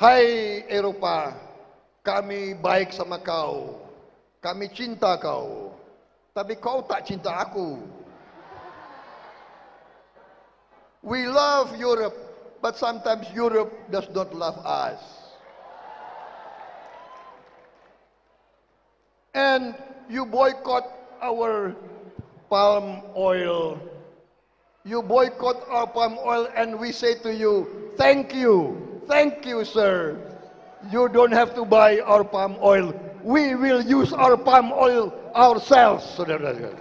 Hai Eropa, kami baik sama kau, kami cinta kau, tapi kau tak cinta aku. We love Europe, but sometimes Europe does not love us. And you boycott our palm oil. You boycott our palm oil and we say to you, thank you, sir. You don't have to buy our palm oil. We will use our palm oil ourselves, saudara-saudara.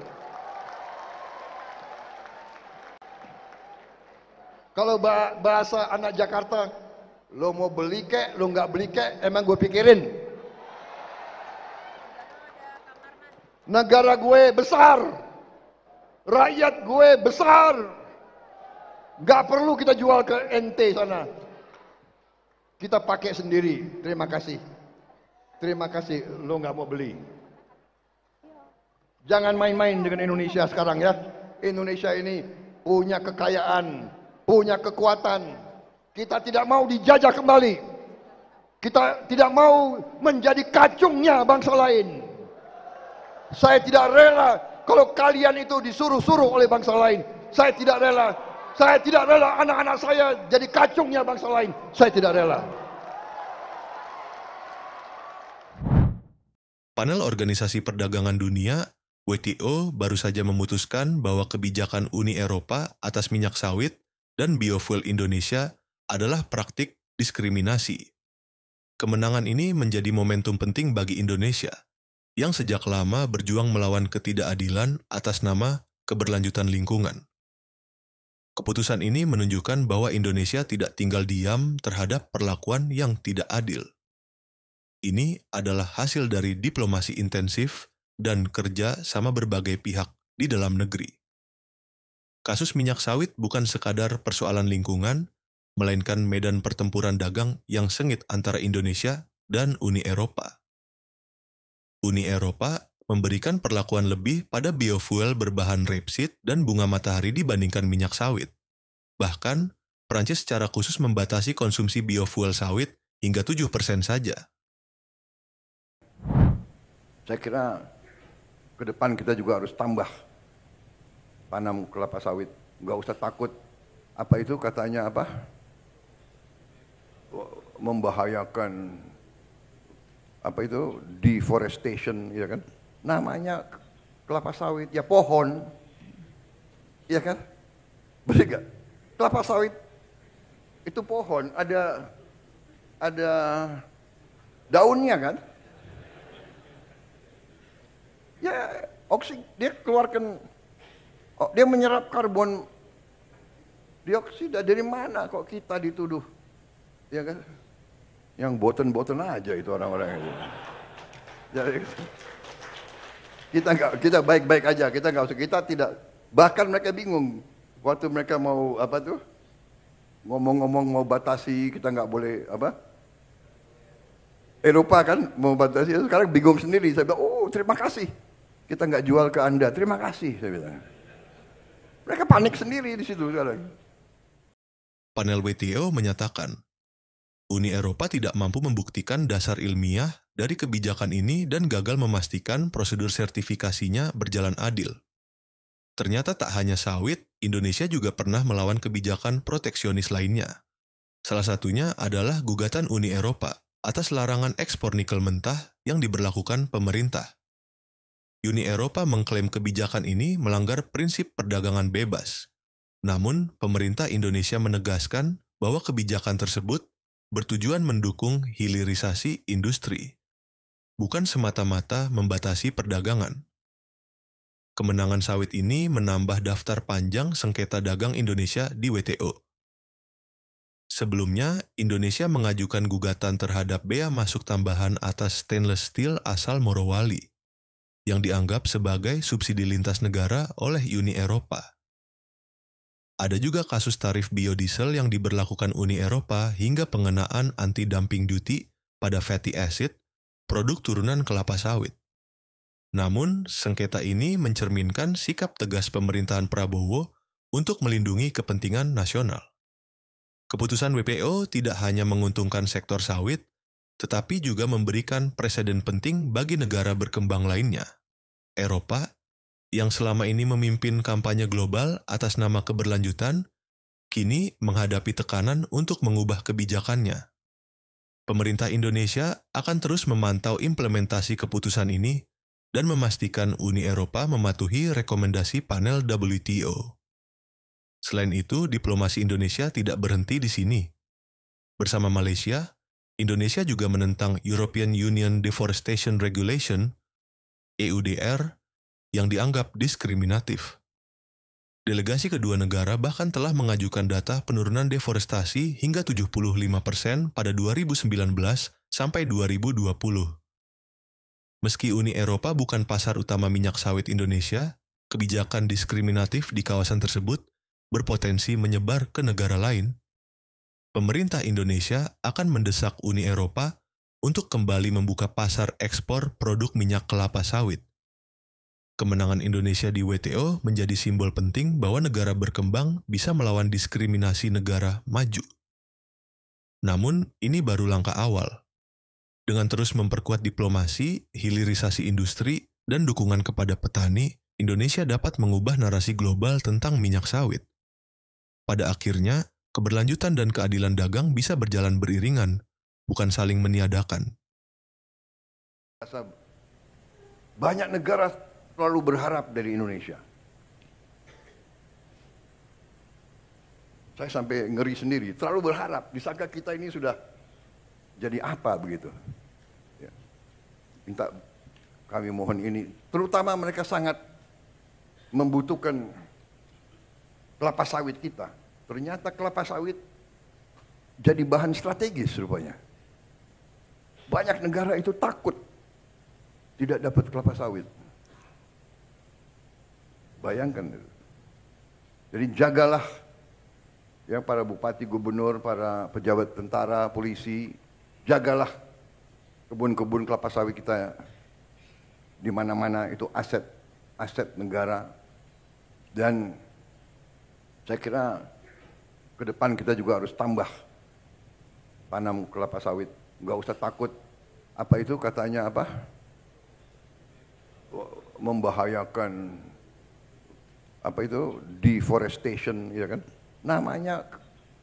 Kalau bahasa anak Jakarta, lo mau beli kek, lo nggak beli kek, emang gue pikirin. Negara gue besar, rakyat gue besar, nggak perlu kita jual ke NT sana. Kita pakai sendiri. Terima kasih, lo nggak mau beli. Jangan main-main dengan Indonesia sekarang ya. Indonesia ini punya kekayaan, punya kekuatan. Kita tidak mau dijajah kembali. Kita tidak mau menjadi kacungnya bangsa lain. Saya tidak rela kalau kalian itu disuruh-suruh oleh bangsa lain. Saya tidak rela anak-anak saya jadi kacungnya bangsa lain. Saya tidak rela. Panel Organisasi Perdagangan Dunia WTO baru saja memutuskan bahwa kebijakan Uni Eropa atas minyak sawit dan biofuel Indonesia adalah praktik diskriminasi. Kemenangan ini menjadi momentum penting bagi Indonesia, yang sejak lama berjuang melawan ketidakadilan atas nama keberlanjutan lingkungan. Keputusan ini menunjukkan bahwa Indonesia tidak tinggal diam terhadap perlakuan yang tidak adil. Ini adalah hasil dari diplomasi intensif dan kerja sama berbagai pihak di dalam negeri. Kasus minyak sawit bukan sekadar persoalan lingkungan, melainkan medan pertempuran dagang yang sengit antara Indonesia dan Uni Eropa. Uni Eropa memberikan perlakuan lebih pada biofuel berbahan rapeseed dan bunga matahari dibandingkan minyak sawit. Bahkan, Prancis secara khusus membatasi konsumsi biofuel sawit hingga 7% saja. Saya kira ke depan kita juga harus tambah tanam kelapa sawit. Nggak usah takut. Apa itu katanya apa? Membahayakan apa itu deforestation, ya kan? Namanya kelapa sawit, ya pohon, ya kan? Betul nggak? Kelapa sawit itu pohon, ada daunnya kan? Ya, dia keluarkan, dia menyerap karbon dioksida. Dari mana kok kita dituduh? Ya kan? Yang boten-boten aja itu orang-orang itu. Jadi kita baik-baik aja, kita tidak, bahkan mereka bingung waktu mereka mau apa tuh ngomong-ngomong mau batasi, kita nggak boleh apa, Eropa kan mau batasi, sekarang bingung sendiri. Saya bilang, oh terima kasih, kita nggak jual ke Anda, terima kasih, saya bilang. Mereka panik sendiri di situ sekarang. Panel WTO menyatakan, Uni Eropa tidak mampu membuktikan dasar ilmiah dari kebijakan ini dan gagal memastikan prosedur sertifikasinya berjalan adil. Ternyata tak hanya sawit, Indonesia juga pernah melawan kebijakan proteksionis lainnya. Salah satunya adalah gugatan Uni Eropa atas larangan ekspor nikel mentah yang diberlakukan pemerintah. Uni Eropa mengklaim kebijakan ini melanggar prinsip perdagangan bebas. Namun, pemerintah Indonesia menegaskan bahwa kebijakan tersebut bertujuan mendukung hilirisasi industri, bukan semata-mata membatasi perdagangan. Kemenangan sawit ini menambah daftar panjang sengketa dagang Indonesia di WTO. Sebelumnya, Indonesia mengajukan gugatan terhadap bea masuk tambahan atas stainless steel asal Morowali, yang dianggap sebagai subsidi lintas negara oleh Uni Eropa. Ada juga kasus tarif biodiesel yang diberlakukan Uni Eropa hingga pengenaan anti-dumping duty pada fatty acid, produk turunan kelapa sawit. Namun, sengketa ini mencerminkan sikap tegas pemerintahan Prabowo untuk melindungi kepentingan nasional. Keputusan WPO tidak hanya menguntungkan sektor sawit, tetapi juga memberikan preseden penting bagi negara berkembang lainnya. Eropa, yang selama ini memimpin kampanye global atas nama keberlanjutan, kini menghadapi tekanan untuk mengubah kebijakannya. Pemerintah Indonesia akan terus memantau implementasi keputusan ini dan memastikan Uni Eropa mematuhi rekomendasi panel WTO. Selain itu, diplomasi Indonesia tidak berhenti di sini. Bersama Malaysia, Indonesia juga menentang European Union Deforestation Regulation (EUDR) yang dianggap diskriminatif. Delegasi kedua negara bahkan telah mengajukan data penurunan deforestasi hingga 75% pada 2019 sampai 2020. Meski Uni Eropa bukan pasar utama minyak sawit Indonesia, kebijakan diskriminatif di kawasan tersebut berpotensi menyebar ke negara lain. Pemerintah Indonesia akan mendesak Uni Eropa untuk kembali membuka pasar ekspor produk minyak kelapa sawit. Kemenangan Indonesia di WTO menjadi simbol penting bahwa negara berkembang bisa melawan diskriminasi negara maju. Namun, ini baru langkah awal. Dengan terus memperkuat diplomasi, hilirisasi industri, dan dukungan kepada petani, Indonesia dapat mengubah narasi global tentang minyak sawit. Pada akhirnya, keberlanjutan dan keadilan dagang bisa berjalan beriringan, bukan saling meniadakan. Banyak negara selalu berharap dari Indonesia. Saya sampai ngeri sendiri, terlalu berharap, disangka kita ini sudah jadi apa begitu. Ya. Minta kami mohon ini, terutama mereka sangat membutuhkan kelapa sawit kita. Ternyata kelapa sawit jadi bahan strategis rupanya. Banyak negara itu takut tidak dapat kelapa sawit. Bayangkan. Jadi jagalah ya para bupati, gubernur, para pejabat tentara, polisi, jagalah kebun-kebun kelapa sawit kita di mana-mana, itu aset negara. Dan saya kira ke depan kita juga harus tambah tanam kelapa sawit. Nggak usah takut. Apa itu katanya apa? Membahayakan apa itu deforestation, ya kan? Namanya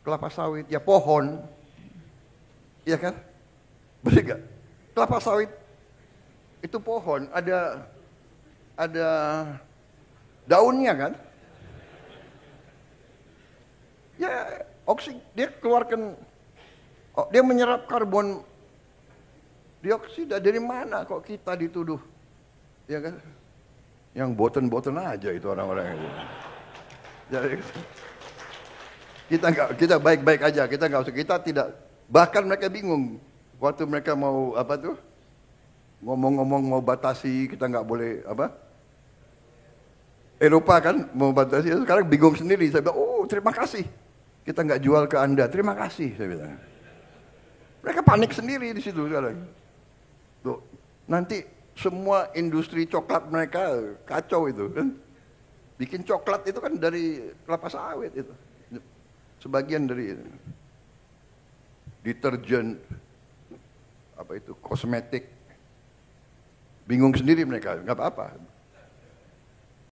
kelapa sawit ya pohon, ya kan? Betul nggak? Kelapa sawit itu pohon, ada daunnya kan? Ya, dia keluarkan, dia menyerap karbon dioksida. Dari mana kok kita dituduh? Ya kan? Yang boten-boten aja itu orang-orang itu. Jadi kita baik-baik aja, kita tidak, bahkan mereka bingung waktu mereka mau apa tuh? Ngomong-ngomong mau batasi, kita nggak boleh apa? Eropa kan mau batasi, sekarang bingung sendiri. Saya bilang, oh terima kasih. Kita nggak jual ke Anda, terima kasih, saya bilang. Mereka panik sendiri di situ sekarang. Tuh, nanti semua industri coklat mereka kacau itu kan. Bikin coklat itu kan dari kelapa sawit itu. Sebagian dari deterjen, apa itu, kosmetik. Bingung sendiri mereka, nggak apa-apa.